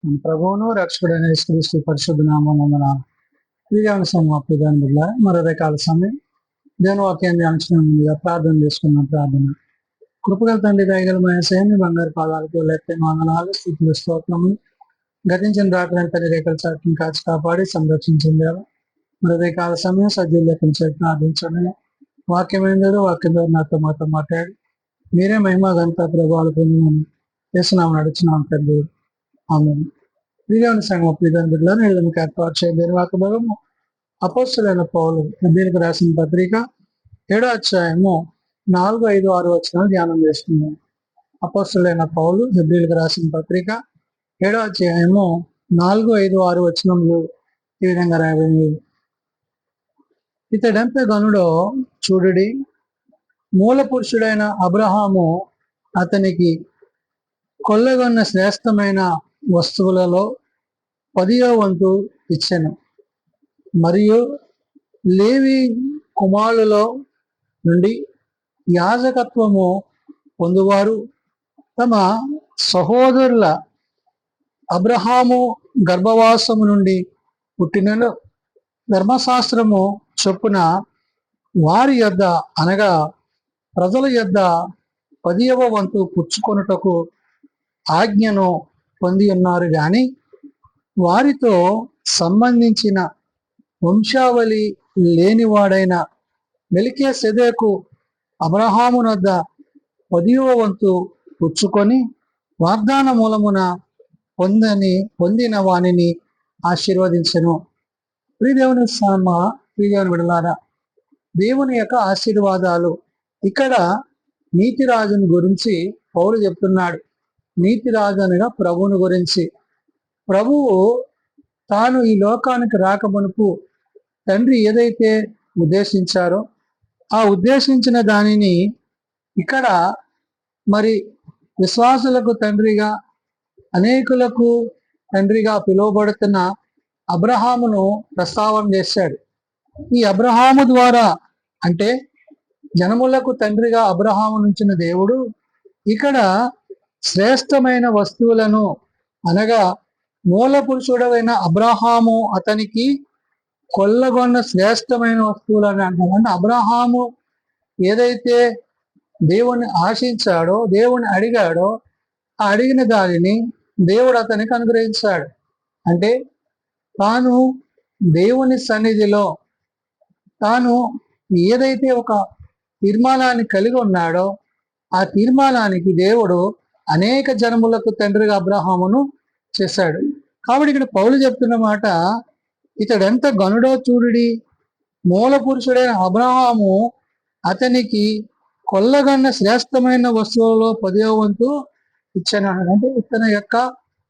మన ప్రభువును రక్షకుడైన యేసుక్రీస్తు పరిశుద్ధ నామమున ప్రియాను సమాప్తిదాని వల్ల మరో రకాల సమయం దేని వాక్యాన్ని ధ్యానించడం ముందుగా ప్రార్థన చేసుకున్నాం. ప్రార్థన కృపగల తండ్రి దయగలమైన సేమి బంగారు పాదాలకు లెక్కైన వందనాలు స్థితులు స్తోత్రములు గతించిన రాత్రి తల్లి రేఖల చాటును కాచి కాపాడి సంరక్షించింది. మరో రకాల సమయం సజ్జలు లెక్కించే ప్రార్థించండి. వాక్యమైందో వాక్యం ద్వారా మాతో మాట్లాడి మీరే మహిమ గంట ప్రభావాలు పొందని చేస్తున్నాము నడుచున్నాం తండ్రి. ఆమె ప్రియాని సంఘం ప్రియాని బిడ్డలను వీళ్ళకి ఏర్పాటు చేయలేని వాక భాగము అపోస్తులైన పౌలు హెబ్రీయులకు రాసిన పత్రిక 7వ అధ్యాయము 4, 5, 6 వచనాలు ధ్యానం చేస్తున్నాం. అపోస్తులైన పౌలు హెబ్రీయులకు రాసిన పత్రిక 7వ అధ్యాయము 4, 5, 6 వచనములు ఈ విధంగా రాయబడింది. ఇతడెంత గనుడో చూడుడి, మూల పురుషుడైన అబ్రహాము అతనికి కొల్లగొన్న శ్రేష్టమైన వస్తువులలో 10వ వంతు ఇచ్చెను. మరియు లేవి కుమారులలో నుండి యాజకత్వము పొందువారు తమ సహోదరుల అబ్రహాము గర్భవాసము నుండి పుట్టినను ధర్మశాస్త్రము చొప్పున వారి యొద్ద అనగా ప్రజల యొద్ద 10వ వంతు పుచ్చుకొనుటకు ఆజ్ఞను పొంది ఉన్నారు. కానీ వారితో సంబంధించిన వంశావళి లేనివాడైన మెల్కీసెదెకు అబ్రహాము వద్ద 10వ వంతు పుచ్చుకొని వాగ్దాన మూలమున పొందిన వానిని ఆశీర్వదించెను. ప్రియదేవుని ప్రియదేవుని విడలారా, దేవుని యొక్క ఆశీర్వాదాలు. ఇక్కడ నీతిరాజుని గురించి పౌలు చెప్తున్నాడు. నీతిరాజు అనగా ప్రభువుని గురించి. ప్రభువు తాను ఈ లోకానికి రాకమునుపు తండ్రి ఏదైతే ఉద్దేశించారో ఆ ఉద్దేశించిన దానిని ఇక్కడ మరి విశ్వాసులకు తండ్రిగా, అనేకులకు తండ్రిగా పిలువబడుతున్న అబ్రహామును ప్రస్తావన చేశాడు. ఈ అబ్రహాము ద్వారా అంటే జనములకు తండ్రిగా అబ్రహాము నుంచిన దేవుడు ఇక్కడ శ్రేష్టమైన వస్తువులను అనగా మూల పురుషుడైన అబ్రహాము అతనికి కొల్లగొన్న శ్రేష్టమైన వస్తువులని అంటాం. అంటే అబ్రహాము ఏదైతే దేవుణ్ణి ఆశించాడో, దేవుని అడిగాడో, ఆ అడిగిన దానిని దేవుడు అతనికి అనుగ్రహించాడు. అంటే తాను దేవుని సన్నిధిలో తాను ఏదైతే ఒక తీర్మానాన్ని కలిగి ఉన్నాడో ఆ తీర్మానానికి దేవుడు అనేక జనములకు తండ్రిగా అబ్రహామును చేశాడు. కాబట్టి ఇక్కడ పౌలు చెప్తున్న మాట, ఇతడెంత గనుడో చూడుడి, మూల పురుషుడైన అబ్రహాము అతనికి కొల్లగన్న శ్రేష్టమైన వస్తువులలో 10వ వంతు ఇచ్చాను. అంటే ఇతని యొక్క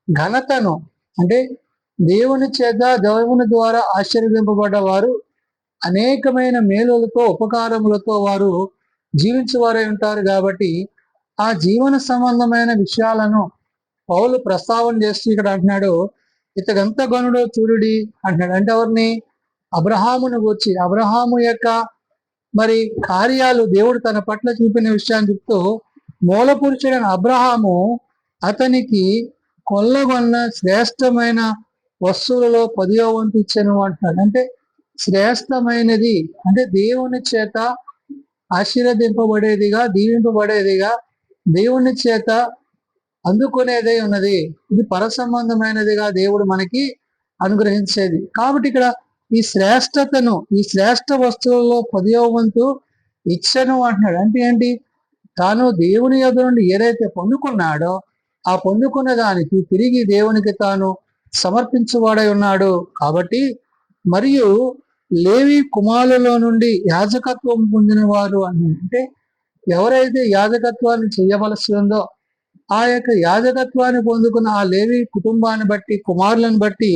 ఘనతను, అంటే దేవుని చేత దేవుని ద్వారా ఆశీర్వదింపబడ్డ వారు అనేకమైన మేలులతో ఉపకారములతో వారు జీవించేవారై ఉంటారు. కాబట్టి ఆ జీవన సంబంధమైన విషయాలను పౌలు ప్రస్తావన చేస్తూ ఇక్కడ అంటున్నాడు, ఇతడంత గనుడో చూడుడి అంటున్నాడు. అంటే ఎవరిని? అబ్రహామును గురించి, అబ్రహాము యొక్క మరి కార్యాలు దేవుడు తన పట్ల చూపిన విషయాన్ని చెప్తూ మూల పురుషుడైన అబ్రహాము అతనికి కొల్లగొన్న శ్రేష్టమైన వస్తువులలో 10వ వంతు ఇచ్చాను అంటున్నాడు. అంటే శ్రేష్టమైనది అంటే దేవుని చేత ఆశీర్వదింపబడేదిగా, దీవింపబడేదిగా, దేవుని చేత అందుకునేదే ఉన్నది. ఇది పరసంబంధమైనదిగా దేవుడు మనకి అనుగ్రహించేది. కాబట్టి ఇక్కడ ఈ శ్రేష్టతను, ఈ శ్రేష్ట వస్తువులలో 10వ వంతు ఇచ్చను అంటున్నాడు. అంటే ఏంటి? తాను దేవుని యొద్ద నుండి ఏదైతే పొందుకున్నాడో ఆ పొందుకున్న దానికి తిరిగి దేవునికి తాను సమర్పించువాడై ఉన్నాడు. కాబట్టి మరియు లేవి కుమారులలో నుండి యాజకత్వం పొందిన వారు అంటే ఎవరైతే యాజకత్వాన్ని చేయవలసి ఉందో ఆ యొక్క యాజకత్వాన్ని పొందుకున్న ఆ లేవి కుటుంబాన్ని బట్టి, కుమారులను బట్టి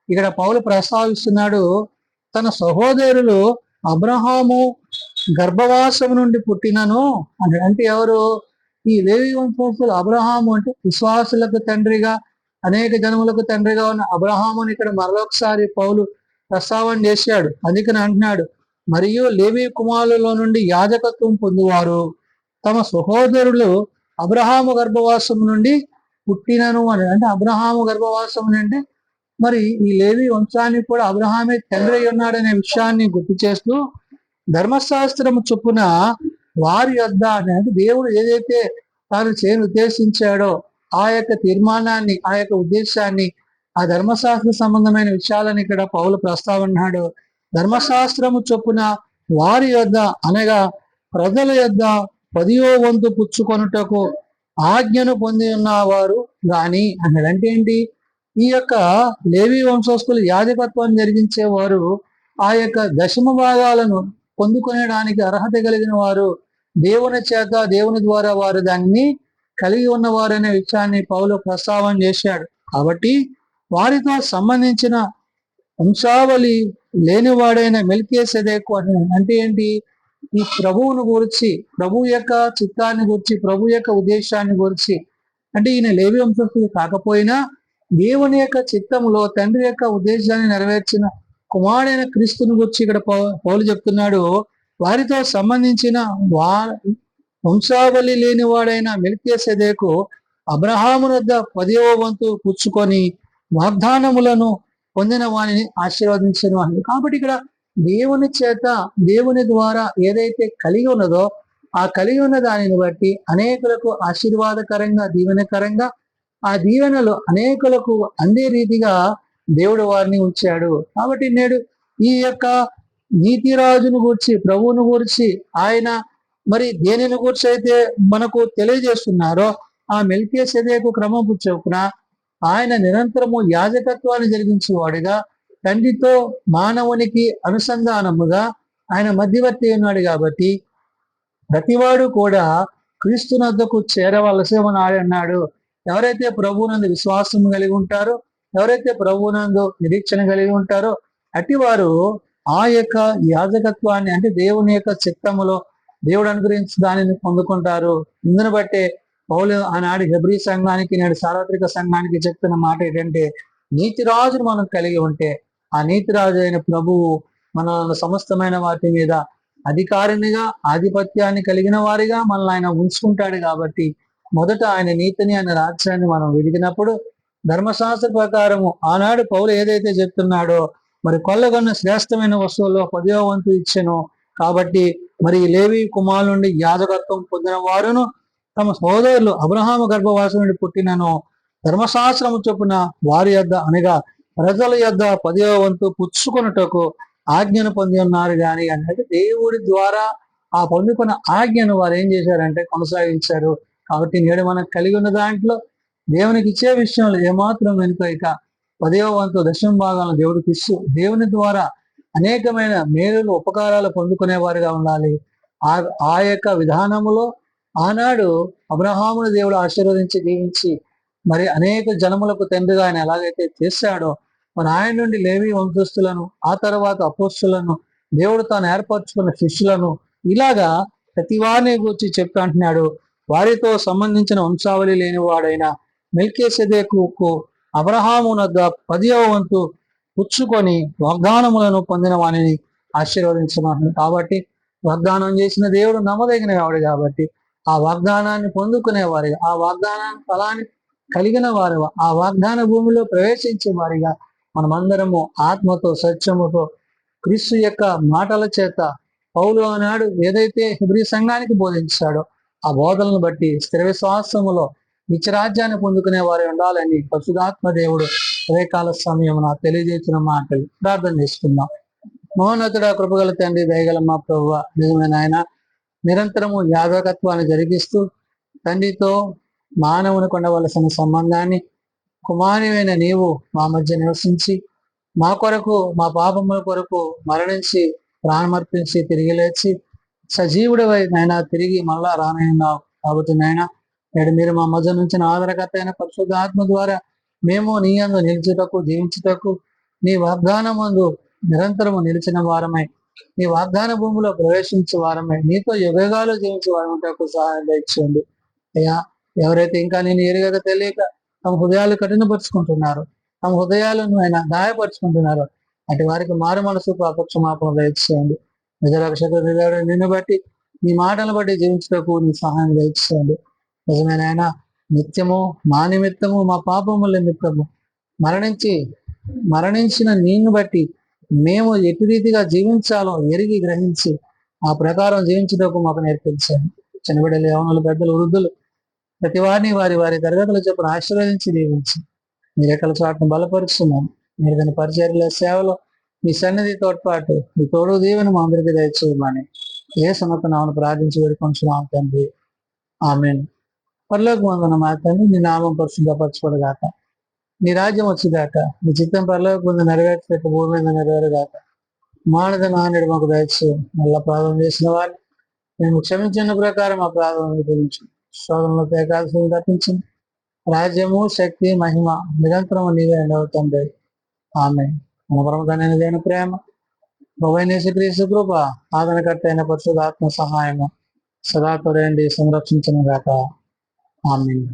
ఇక్కడ పౌలు ప్రస్తావిస్తున్నాడు. తన సహోదరులు అబ్రహాము గర్భవాసం నుండి పుట్టినను అంటే ఎవరు? ఈ లేవి వంశస్థులు. అబ్రహాము అంటే విశ్వాసులకు తండ్రిగా, అనేక జనములకు తండ్రిగా ఉన్న అబ్రహాముని ఇక్కడ మరొకసారి పౌలు ప్రస్తావన చేశాడు. అందుకని అంటున్నాడు, మరియు లేవి కుమారులలో నుండి యాజకత్వం పొందువారు తమ సహోదరులు అబ్రహాము గర్భవాసం నుండి పుట్టినను అని అంటే అబ్రహాము గర్భవాసం అంటే మరి ఈ లేవి వంశానికి కూడా అబ్రహామే తండ్రి అయి ఉన్నాడనే విషయాన్ని గుర్తు చేస్తూ ధర్మశాస్త్రము చొప్పున వారి యొద్ద అంటే దేవుడు ఏదైతే తాను చేయని ఉద్దేశించాడో ఆ యొక్క తీర్మానాన్ని ఆ యొక్క ఉద్దేశాన్ని ఆ ధర్మశాస్త్ర సంబంధమైన విషయాలను ఇక్కడ పౌలు ప్రస్తావన్నాడు. ధర్మశాస్త్రము చొప్పున వారి యొద్ద అనగా ప్రజల యొద్ద 10వ వంతు పుచ్చుకొనుటకు ఆజ్ఞను పొంది ఉన్నవారు గాని అన్నాడు. అంటే ఏంటి? ఈ యొక్క లేవి వంశస్థులు యాజకత్వాన్ని జరిగించేవారు ఆ యొక్క దశమ భాగాలను పొందుకునేడానికి అర్హత కలిగిన వారు, దేవుని చేత దేవుని ద్వారా వారు దాన్ని కలిగి ఉన్నవారు అనే విషయాన్ని పౌలు ప్రస్తావన చేశాడు. కాబట్టి వారితో సంబంధించిన వంశావళి లేనివాడైన మెల్కీసెదెకు అంటే ఏంటి? ఈ ప్రభువును గురించి, ప్రభు యొక్క చిత్తాన్ని గురించి, ప్రభు యొక్క ఉద్దేశాన్ని గురించి, అంటే ఈయన లేవి వంశస్థుడు కాకపోయినా దేవుని యొక్క చిత్తంలో తండ్రి యొక్క ఉద్దేశాన్ని నెరవేర్చిన కుమారుడైన క్రీస్తుని గురించి ఇక్కడ పౌలు చెప్తున్నాడు. వారితో సంబంధించిన వంశావళి లేనివాడైన మెల్కీసెదెకు అబ్రహాము వద్ద 10వ వంతు పుచ్చుకొని వాగ్దానములను పొందిన వారిని ఆశీర్వదించను అని. కాబట్టి ఇక్కడ దేవుని చేత దేవుని ద్వారా ఏదైతే కలిగి ఉన్నదో ఆ కలిగి ఉన్న దానిని బట్టి అనేకులకు ఆశీర్వాదకరంగా దీవెనకరంగా ఆ దీవెనలు అనేకులకు అందే రీతిగా దేవుడు వారిని ఉంచాడు. కాబట్టి నేడు ఈ యొక్క నీతిరాజును గూర్చి, ప్రభువును గూర్చి ఆయన మరి దేనిని గూర్చి అయితే మనకు తెలియజేస్తున్నారో ఆ మెల్కీసెదెకు క్రమము చొప్పున ఆయన నిరంతరము యాజకత్వాన్ని జరిగించేవాడుగా, తండ్రితో మానవునికి అనుసంధానముగా ఆయన మధ్యవర్తి ఉన్నాడు. కాబట్టి ప్రతివాడు కూడా క్రీస్తునొద్దకు చేరవలసి అన్నాడు. ఎవరైతే ప్రభువునందు విశ్వాసం కలిగి ఉంటారో, ఎవరైతే ప్రభువునందు నిరీక్షణ కలిగి ఉంటారో అటివారు ఆ యొక్క యాజకత్వాన్ని అంటే దేవుని యొక్క చిత్తములో దేవుడు అనుగ్రహించి దానిని పొందుకుంటారు. ఇందును బట్టే పౌలు ఆనాడు హెబ్రీ సంఘానికి నేడు సార్వత్రిక సంఘానికి చెప్తున్న మాట ఏంటంటే, నీతిరాజును మనం కలిగి ఉంటే ఆ నీతిరాజు అయిన ప్రభువు మన సమస్తమైన వాటి మీద అధికారినిగా ఆధిపత్యాన్ని కలిగిన వారిగా మనల్ని ఆయన ఉంచుకుంటాడు. కాబట్టి మొదట ఆయన నీతిని ఆయన రాజ్యాన్ని మనం వెదిగినప్పుడు ధర్మశాస్త్ర ప్రకారము ఆనాడు పౌలు ఏదైతే చెప్తున్నాడో మరి కొల్లగొన్న శ్రేష్టమైన వస్తువుల్లో 10వ వంతు ఇచ్చెను. కాబట్టి మరి లేవి కుమారుల నుండి యాజకత్వం పొందిన వారును తమ సోదరులు అబ్రహాము గర్భవాసం నుండి పుట్టినను ధర్మశాస్త్రము చొప్పున వారి యొద్ద అనగా ప్రజల యొద్ద 10వ వంతు పుచ్చుకొనుటకు ఆజ్ఞను పొంది ఉన్నారు కానీ అంటే దేవుడి ద్వారా ఆ పొందుకున్న ఆజ్ఞను వారు ఏం చేశారంటే కొనసాగించారు. కాబట్టి నేడు మనం కలిగి ఉన్న దాంట్లో దేవునికి ఇచ్చే విషయంలో ఏమాత్రం వెనుకైక 10వ వంతు దశమ భాగాలను దేవుడికి ఇస్తూ దేవుని ద్వారా అనేకమైన మేలులు ఉపకారాలు పొందుకునేవారుగా ఉండాలి. ఆ యొక్క విధానములో ఆనాడు అబ్రహామును దేవుడు ఆశీర్వదించి దీవించి మరి అనేక జనములకు తండ్రిగా ఆయన ఎలాగైతే చేశాడో మరి ఆయన నుండి లేవి వంశస్థులను ఆ తర్వాత అపోస్తులను దేవుడు తాను ఏర్పరచుకున్న శిష్యులను ఇలాగా ప్రతివారిని గురించి చెప్తా అంటున్నాడు. వారితో సంబంధించిన వంశావళి లేని వాడైన మెల్కీసెదెకు అబ్రహాము వద్ద 10వ వంతు పుచ్చుకొని వాగ్దానములను పొందిన వారిని ఆశీర్వదించమంటున్నాడు. కాబట్టి వాగ్దానం చేసిన దేవుడు నమ్మదగిన వాడు. కాబట్టి ఆ వాగ్దానాన్ని పొందుకునేవారిగా, ఆ వాగ్దానాన్ని ఫలాన్ని కలిగిన వారిగా, ఆ వాగ్దాన భూమిలో ప్రవేశించే వారిగా మనమందరము ఆత్మతో సత్యముతో క్రీస్తు యొక్క మాటల చేత పౌలు ఆనాడు ఏదైతే హెబ్రీ సంఘానికి బోధించాడో ఆ బోధనను బట్టి స్థిర విశ్వాసములో నిత్యరాజ్యాన్ని పొందుకునే వారు ఉండాలని పరిశుద్ధాత్మ దేవుడు ఉదయకాల సమయం తెలియజేసిన మాటలు ప్రార్థన చేసుకుందాం. మహోన్నతుడ, కృపగల తండ్రి, దయగల మా ప్రభువ, నిజమైన ఆయన నిరంతరము యాజకత్వాన్ని జరిగిస్తూ తండ్రితో మానవునికి ఉండవలసిన సంబంధాన్ని కుమారుడైన నీవు మా మధ్య నివసించి మా కొరకు మా పాపముల కొరకు మరణించి ప్రాణమర్పించి తిరిగి లేచి సజీవుడివై నాయన తిరిగి మళ్ళా రానయ్యున్నావు. కాబట్టి నాయన నేడు మీరు మా మధ్య నుంచి ఆదరకర్త అయిన పరిశుద్ధాత్మ ద్వారా మేము నీ యందు నిలిచుటకు జీవించుటకు నీ వాగ్దానమందు నిరంతరము నిలిచిన వారమై నీ వాగ్దాన భూమిలో ప్రవేశించే వారమై నీతో యుగాలు జీవించే వారముటకు సహాయం దయచేయండి అయ్యా. ఎవరైతే ఇంకా నేను ఎరుగక తెలియక తమ హృదయాలు కఠినపరుచుకుంటున్నారు, తమ హృదయాలను ఆయన గాయపరుచుకుంటున్నారు, అటు వారికి మారు మనసు పాపక్షమాపణ దయచేయండి. నిజరక్షకుడు నిన్ను బట్టి నీ మాటలను బట్టి జీవించుటకు నీ సహాయం దయచేయండి. నిజమైన ఆయన నిత్యము మా నిమిత్తము మా పాపముల నిమిత్తము మరణించిన నిన్ను బట్టి మేము ఎటు రీతిగా జీవించాలో ఎరిగి గ్రహించి ఆ ప్రకారం జీవించడానికి మాకు నేర్పించాను. చిన్నబిడ్డలు, యవనులు, పెద్దలు, వృద్ధులు ప్రతి వారిని వారి వారి తరగతుల చొప్పున ఆశీర్వదించి దీవించి మీ రెక్కల చాటును బలపరుస్తున్నాను. మీరు దాని పరిచర్యల సేవలో మీ సన్నిధి తోడ్పాటు మీ తోడు దీవెన మా అందరికీ దయచేయమని ఏ సమర్పణను ప్రార్థించి వేడుకొంటున్నాం తండ్రి. ఆమేన్. పరలోకమందున్న మా తండ్రి, నీ నామం పరిశుద్ధపరచబడుగాక, నీ రాజ్యం వచ్చుగాక, నీ చిత్తం పరలోకమందు నెరవేర్చినట్టు భూమి మీద నెరవేరుగాక. మానద నాన్నడు మాకు దయచేయం. మళ్ళా ప్రార్థన చేసిన వారిని మేము క్షమించిన ప్రకారం ఆ ప్రార్థన గురించి శోధనలో తేకాల్సింది తప్పించింది. రాజ్యము, శక్తి, మహిమ నిరంతరం నీవే తండ్రి. ఆమేన్. మన పరమతండ్రి అయిన ప్రేమ, ప్రభువైన యేసుక్రీస్తు కృప, ఆదరణకర్త అయిన పరిశుద్ధాత్మ సహాయము సదా తోడైండి సంరక్షించును గాక. ఆమేన్.